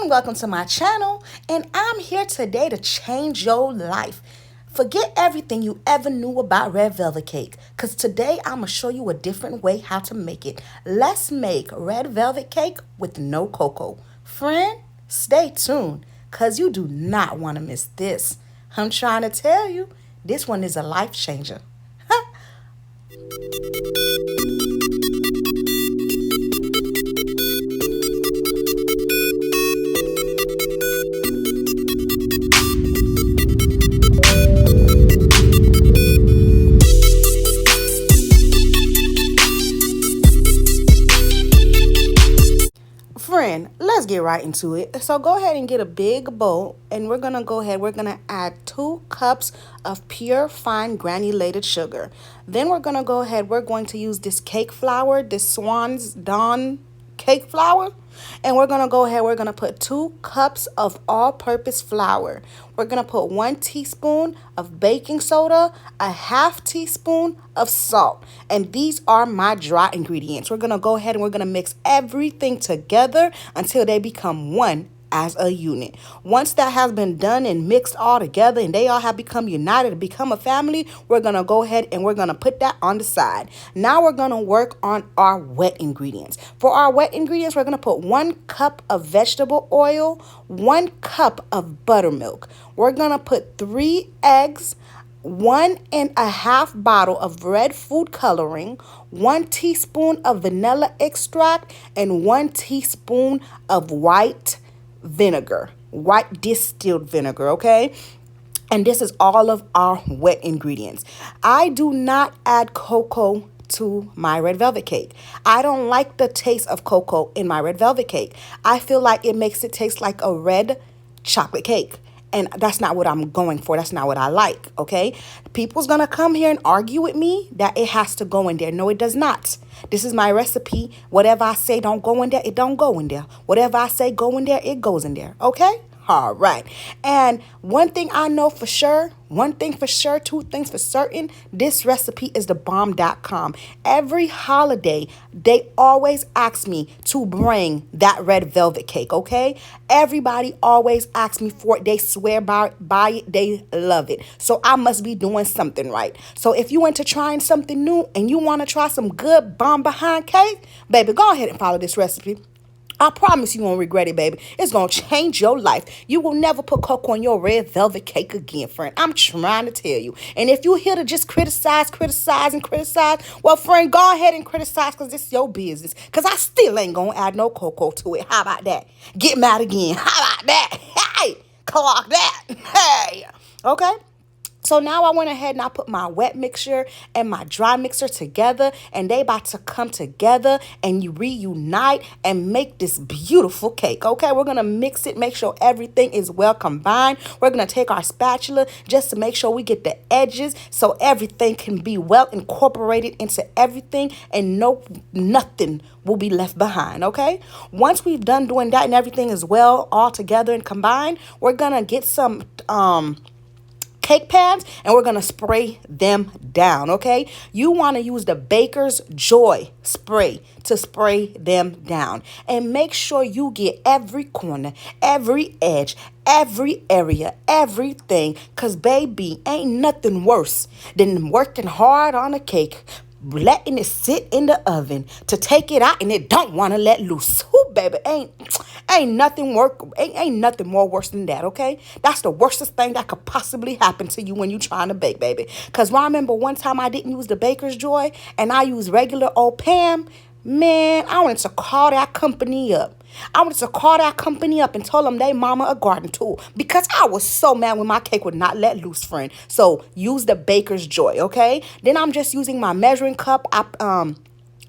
everyone, welcome to my channel, and I'm here today to change your life. Forget everything you ever knew about red velvet cake, because today I'm going to show you a different way how to make it. Let's make red velvet cake with no cocoa. Friend, stay tuned, because you do not want to miss this. I'm trying to tell you, this one is a life changer. Friend, let's get right into it. So go ahead and get a big bowl, and we're gonna add 2 cups of pure fine granulated sugar. Then we're going to use this cake flour, this Swan's Dawn cake flour. And we're gonna put 2 cups of all-purpose flour. We're gonna put 1 teaspoon of baking soda, a half teaspoon of salt. And these are my dry ingredients. We're gonna mix everything together until they become one as a unit. Once that has been done and mixed all together and they all have become united to become a family, we're gonna put that on the side. Now we're gonna work on our wet ingredients. For our wet ingredients, we're gonna put 1 cup of vegetable oil, 1 cup of buttermilk. We're gonna put 3 eggs, 1.5 bottle of red food coloring, 1 teaspoon of vanilla extract, and 1 teaspoon of white distilled vinegar, okay? And this is all of our wet ingredients. I do not add cocoa to my red velvet cake. I don't like the taste of cocoa in my red velvet cake. I feel like it makes it taste like a red chocolate cake. And that's not what I'm going for. That's not what I like, okay? People's going to come here and argue with me that it has to go in there. No, it does not. This is my recipe. Whatever I say don't go in there, it don't go in there. Whatever I say go in there, it goes in there, okay? All right. And one thing I know for sure, 2 things for certain, this recipe is the bomb.com. Every holiday, they always ask me to bring that red velvet cake, okay? Everybody always asks me for it. They swear by it. They love it. So I must be doing something right. So if you into trying something new and you want to try some good bomb behind cake, baby, go ahead and follow this recipe. I promise you won't regret it, baby. It's going to change your life. You will never put cocoa on your red velvet cake again, friend. I'm trying to tell you. And if you're here to just criticize, well, friend, go ahead and criticize because this is your business. Because I still ain't going to add no cocoa to it. How about that? Get mad again. How about that? Hey, clock that. Hey. Okay? So now I went ahead and I put my wet mixture and my dry mixture together, and they about to come together and you reunite and make this beautiful cake. Okay, we're going to mix it, make sure everything is well combined. We're going to take our spatula just to make sure we get the edges so everything can be well incorporated into everything and nothing will be left behind, okay? Once we've done doing that and everything is well all together and combined, we're going to get some cake pans and we're going to spray them down, okay? You want to use the Baker's Joy spray to spray them down. And make sure you get every corner, every edge, every area, everything. Because, baby, ain't nothing worse than working hard on a cake, letting it sit in the oven to take it out and it don't want to let loose. Ooh, baby, ain't nothing more worse than that, okay? That's the worstest thing that could possibly happen to you when you're trying to bake, baby. Because I remember one time I didn't use the Baker's Joy and I used regular old Pam. Man, I wanted to call that company up. And told them they mama a garden tool because I was so mad when my cake would not let loose, friend. So use the Baker's Joy, okay? Then I'm just using my measuring cup.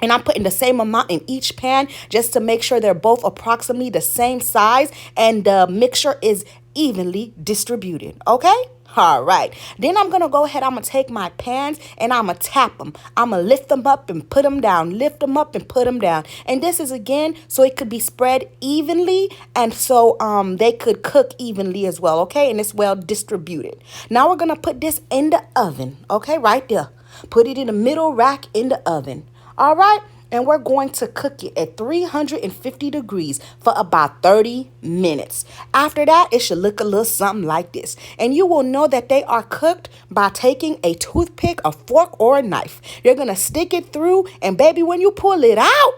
And I'm putting the same amount in each pan just to make sure they're both approximately the same size and the mixture is evenly distributed, okay? All right. Then I'm going to go ahead. I'm going to take my pans and I'm going to tap them. I'm going to lift them up and put them down. Lift them up and put them down. And this is, again, so it could be spread evenly and so they could cook evenly as well, okay? And it's well distributed. Now we're going to put this in the oven, okay? Right there. Put it in the middle rack in the oven. All right. and we're going to cook it at 350 degrees for about 30 minutes. After that, it should look a little something like this. And you will know that they are cooked by taking a toothpick, a fork, or a knife. You're going to stick it through, and baby, when you pull it out,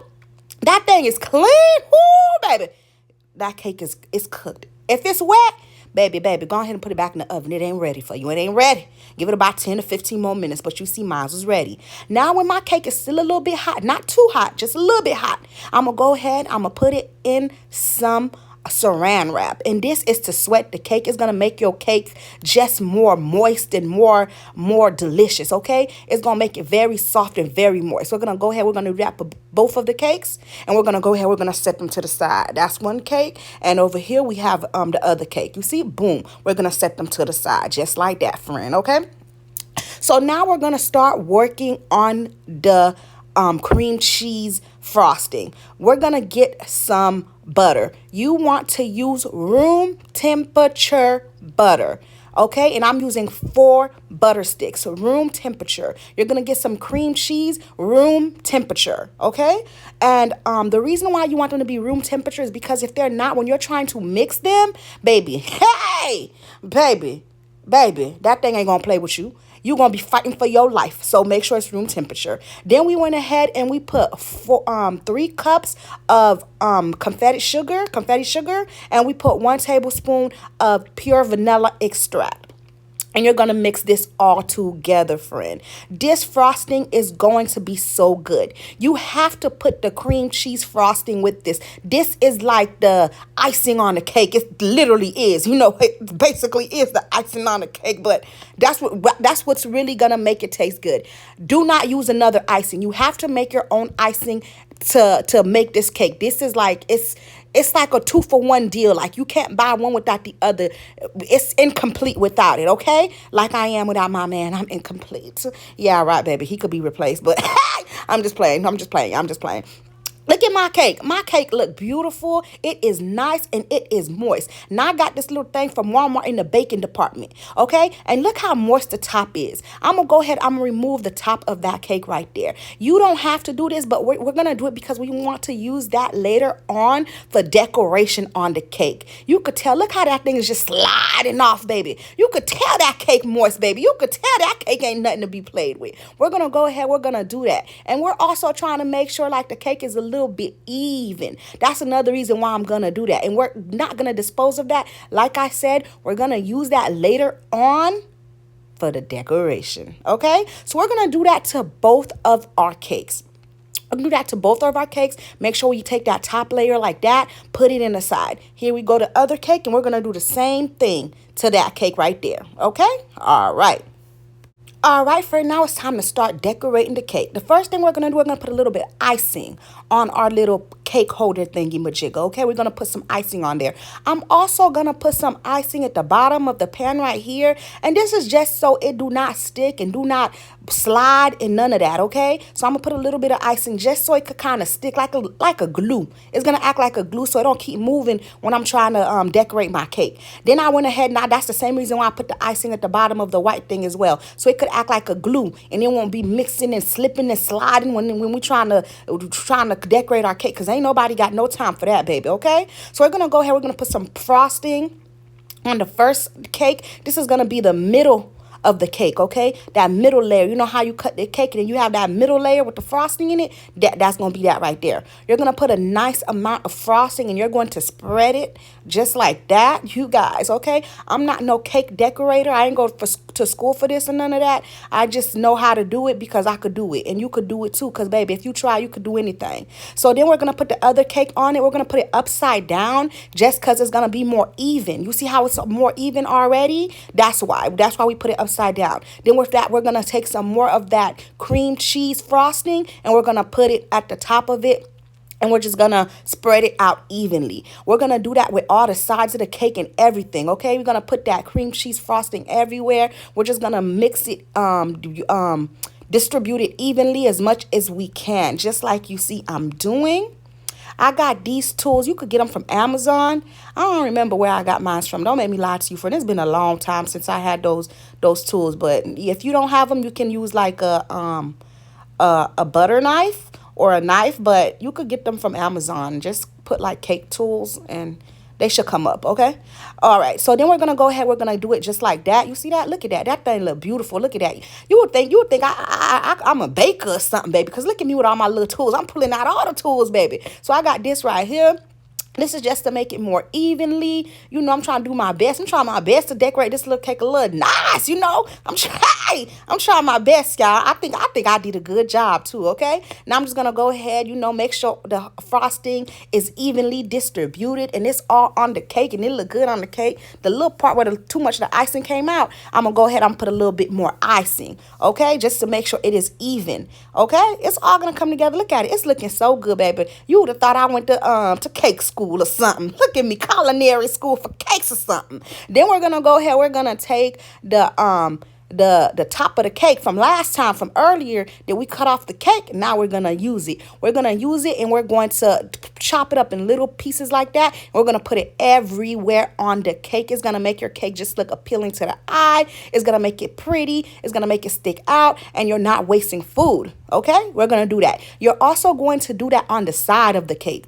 that thing is clean. Woo, baby. That cake is cooked. If it's wet, baby, go ahead and put it back in the oven. It ain't ready for you. It ain't ready. Give it about 10 to 15 more minutes, but you see mine was ready. Now when my cake is still a little bit hot, not too hot, just a little bit hot, I'm going to go ahead, I'm going to put it in some saran wrap, and this is to sweat the cake. It's gonna make your cake just more moist and more delicious. Okay, it's gonna make it very soft and very moist. We're gonna go ahead, we're gonna wrap both of the cakes, and we're gonna go ahead, we're gonna set them to the side. That's one cake, and over here we have the other cake. You see, boom, we're gonna set them to the side just like that, friend. Okay, so now we're gonna start working on the cream cheese frosting. We're gonna get some butter. You want to use room temperature butter. Okay, and I'm using 4 butter sticks, room temperature. You're gonna get some cream cheese, room temperature. Okay, and the reason why you want them to be room temperature is because if they're not, when you're trying to mix them, baby, hey, baby, that thing ain't gonna play with you. You're going to be fighting for your life. So make sure it's room temperature. Then we went ahead and we put 3 cups of confetti sugar. And we put 1 tablespoon of pure vanilla extract. And you're going to mix this all together, friend. This frosting is going to be so good. You have to put the cream cheese frosting with this. This is like the icing on the cake. It literally is. You know, it basically is the icing on the cake. But that's what's really going to make it taste good. Do not use another icing. You have to make your own icing to make this cake. This is like, it's like a 2-for-1 deal. Like you can't buy one without the other. It's incomplete without it, okay? Like I am without my man. I'm incomplete. Yeah, right, baby. He could be replaced, but I'm just playing. Look at my cake. My cake look beautiful. It is nice and it is moist. Now I got this little thing from Walmart in the baking department. Okay? And look how moist the top is. I'm going to go ahead. I'm going to remove the top of that cake right there. You don't have to do this, but we're going to do it because we want to use that later on for decoration on the cake. You could tell. Look how that thing is just sliding off, baby. You could tell that cake moist, baby. You could tell that cake ain't nothing to be played with. We're going to go ahead. We're going to do that. And we're also trying to make sure like the cake is a little bit even. That's another reason why I'm gonna do that. And we're not gonna dispose of that. Like I said, we're gonna use that later on for the decoration. Okay, so we're gonna do that to both of our cakes. Do that to both of our cakes. Make sure you take that top layer like that, put it in the side. Here we go to other cake, and we're gonna do the same thing to that cake right there. Okay, all right. All right, for now it's time to start decorating the cake. The first thing we're going to do, we're going to put a little bit of icing on our little cake holder thingy majigga. Okay, we're going to put some icing on there. I'm also going to put some icing at the bottom of the pan right here. And this is just so it do not stick and do not slide and none of that, okay? So I'm going to put a little bit of icing just so it could kind of stick like a glue. It's going to act like a glue so it don't keep moving when I'm trying to decorate my cake. Then I went ahead, now that's the same reason why I put the icing at the bottom of the white thing as well. So it could act like a glue and it won't be mixing and slipping and sliding when we trying to decorate our cake, because ain't nobody got no time for that, baby, okay? So we're going to go ahead, we're going to put some frosting on the first cake. This is going to be the middle of the cake, okay? That middle layer. You know how you cut the cake and then you have that middle layer with the frosting in it? That's going to be that right there. You're going to put a nice amount of frosting and you're going to spread it just like that, you guys, okay? I'm not no cake decorator. I ain't go to school for this and none of that. I just know how to do it because I could do it. And you could do it too, because, baby, if you try, you could do anything. So then we're going to put the other cake on it. We're going to put it upside down just because it's going to be more even. You see how it's more even already? That's why. That's why we put it upside down. Then with that, we're going to take some more of that cream cheese frosting and we're going to put it at the top of it. And we're just going to spread it out evenly. We're going to do that with all the sides of the cake and everything, okay? We're going to put that cream cheese frosting everywhere. We're just going to mix it, distribute it evenly as much as we can, just like you see I'm doing. I got these tools. You could get them from Amazon. I don't remember where I got mine from. Don't make me lie to you, friend. It's been a long time since I had those tools. But if you don't have them, you can use like a butter knife, or a knife, but you could get them from Amazon. Just put like cake tools and they should come up, okay? All right, so then we're gonna go ahead. We're gonna do it just like that. You see that? Look at that. That thing look beautiful. Look at that. You would think I'm a baker or something, baby. Because look at me with all my little tools. I'm pulling out all the tools, baby. So I got this right here. This is just to make it more evenly. You know, I'm trying to do my best. I'm trying my best to decorate this little cake a little nice, you know. I'm trying my best, y'all. I think I did a good job too, okay? Now I'm just gonna go ahead, you know, make sure the frosting is evenly distributed and it's all on the cake and it look good on the cake. The little part where too much of the icing came out, I'm gonna go ahead and put a little bit more icing, okay? Just to make sure it is even, okay? It's all gonna come together. Look at it. It's looking so good, baby. You would have thought I went to cake school or something. Look at me, culinary school for cakes or something. Then we're gonna go ahead. We're gonna take the top of the cake from last time, from earlier, that we cut off the cake. Now we're gonna use it. We're gonna use it and we're going to chop it up in little pieces like that. We're gonna put it everywhere on the cake. It's gonna make your cake just look appealing to the eye. It's gonna make it pretty. It's gonna make it stick out, and you're not wasting food. Okay, we're gonna do that. You're also going to do that on the side of the cake.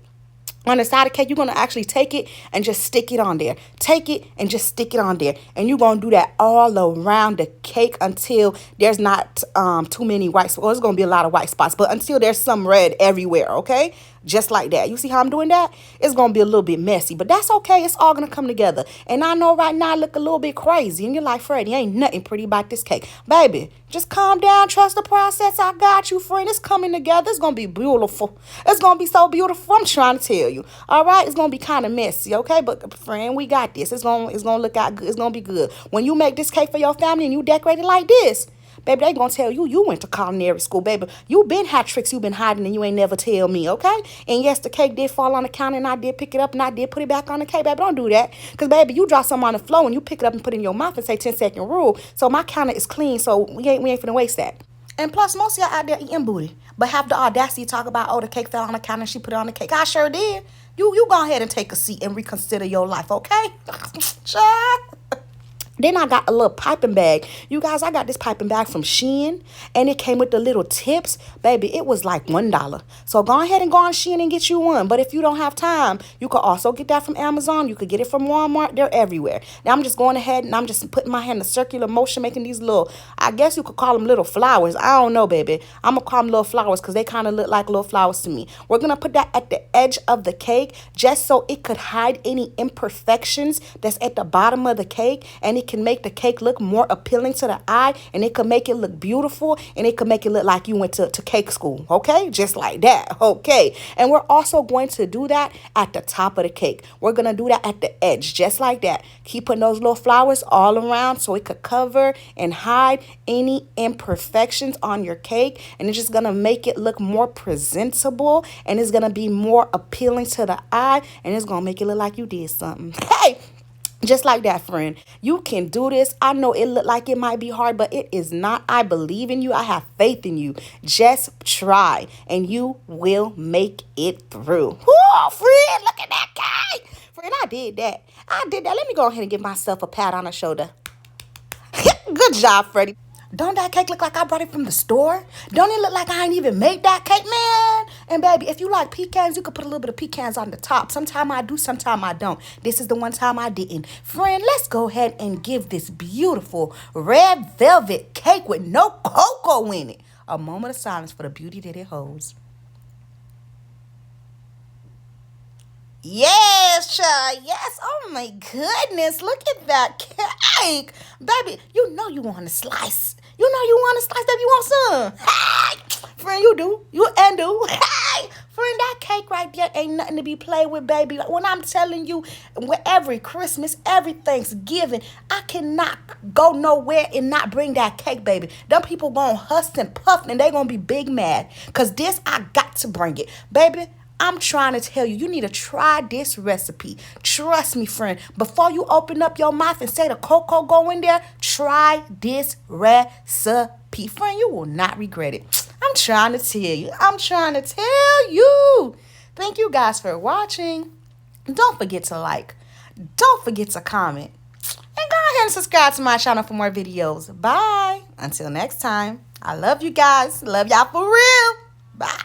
On the side of the cake, you're going to actually take it and just stick it on there. Take it and just stick it on there. And you're going to do that all around the cake until there's not too many white spots. Well, there's going to be a lot of white spots, but until there's some red everywhere, okay? Just like that. You see how I'm doing that? It's going to be a little bit messy, but that's okay. It's all going to come together. And I know right now I look a little bit crazy. And you're like, Freddie, ain't nothing pretty about this cake. Baby, just calm down. Trust the process. I got you, friend. It's coming together. It's going to be beautiful. It's going to be so beautiful. I'm trying to tell you. All right? It's going to be kind of messy, okay? But, friend, we got this. It's going to look out good. It's going to be good. When you make this cake for your family and you decorate it like this, baby, they gonna tell you went to culinary school, baby. You been had tricks you been hiding and you ain't never tell me, okay? And yes, the cake did fall on the counter and I did pick it up and I did put it back on the cake, baby. Don't do that. Because, baby, you drop something on the floor and you pick it up and put it in your mouth and say 10-second rule. So my counter is clean, so we ain't finna waste that. And plus, most of y'all out there eating booty, but have the audacity to talk about, oh, the cake fell on the counter and she put it on the cake. I sure did. You go ahead and take a seat and reconsider your life, okay? Child. Then I got a little piping bag. You guys, I got this piping bag from Shein, and it came with the little tips. Baby, it was like $1. So go ahead and go on Shein and get you one. But if you don't have time, you could also get that from Amazon. You could get it from Walmart. They're everywhere. Now I'm just going ahead and I'm just putting my hand in a circular motion, making these little, I guess you could call them little flowers. I don't know, baby. I'm going to call them little flowers because they kind of look like little flowers to me. We're going to put that at the edge of the cake just so it could hide any imperfections that's at the bottom of the cake, and it can make the cake look more appealing to the eye, and it could make it look beautiful, and it could make it look like you went to cake school, okay? Just like that, okay? And we're also going to do that at the top of the cake. We're going to do that at the edge, just like that. Keep putting those little flowers all around so it could cover and hide any imperfections on your cake, and it's just going to make it look more presentable, and it's going to be more appealing to the eye, and it's going to make it look like you did something. Hey! Just like that, friend. You can do this. I know it look like it might be hard, but it is not. I believe in you. I have faith in you. Just try, and you will make it through. Whoa, friend, look at that cake. Friend, I did that. Let me go ahead and give myself a pat on the shoulder. Good job, Freddie. Don't that cake look like I brought it from the store? Don't it look like I ain't even made that cake, man? And baby, if you like pecans, you could put a little bit of pecans on the top. Sometime I do, sometime I don't. This is the one time I didn't. Friend, let's go ahead and give this beautiful red velvet cake with no cocoa in it a moment of silence for the beauty that it holds. Yes, child. Yes. Oh my goodness. Look at that cake. Baby, you know you want a slice. You know you want a slice, baby. You want some. Hey, friend, you do. You and do. Hey, friend, that cake right there ain't nothing to be played with, baby. When I'm telling you, with every Christmas, every Thanksgiving, I cannot go nowhere and not bring that cake, baby. Them people gonna huss and puff and they gonna be big mad. Because this, I got to bring it. Baby, I'm trying to tell you, you need to try this recipe. Trust me, friend. Before you open up your mouth and say the cocoa go in there, try this recipe. Friend, you will not regret it. I'm trying to tell you. I'm trying to tell you. Thank you guys for watching. Don't forget to like. Don't forget to comment. And go ahead and subscribe to my channel for more videos. Bye. Until next time. I love you guys. Love y'all for real. Bye.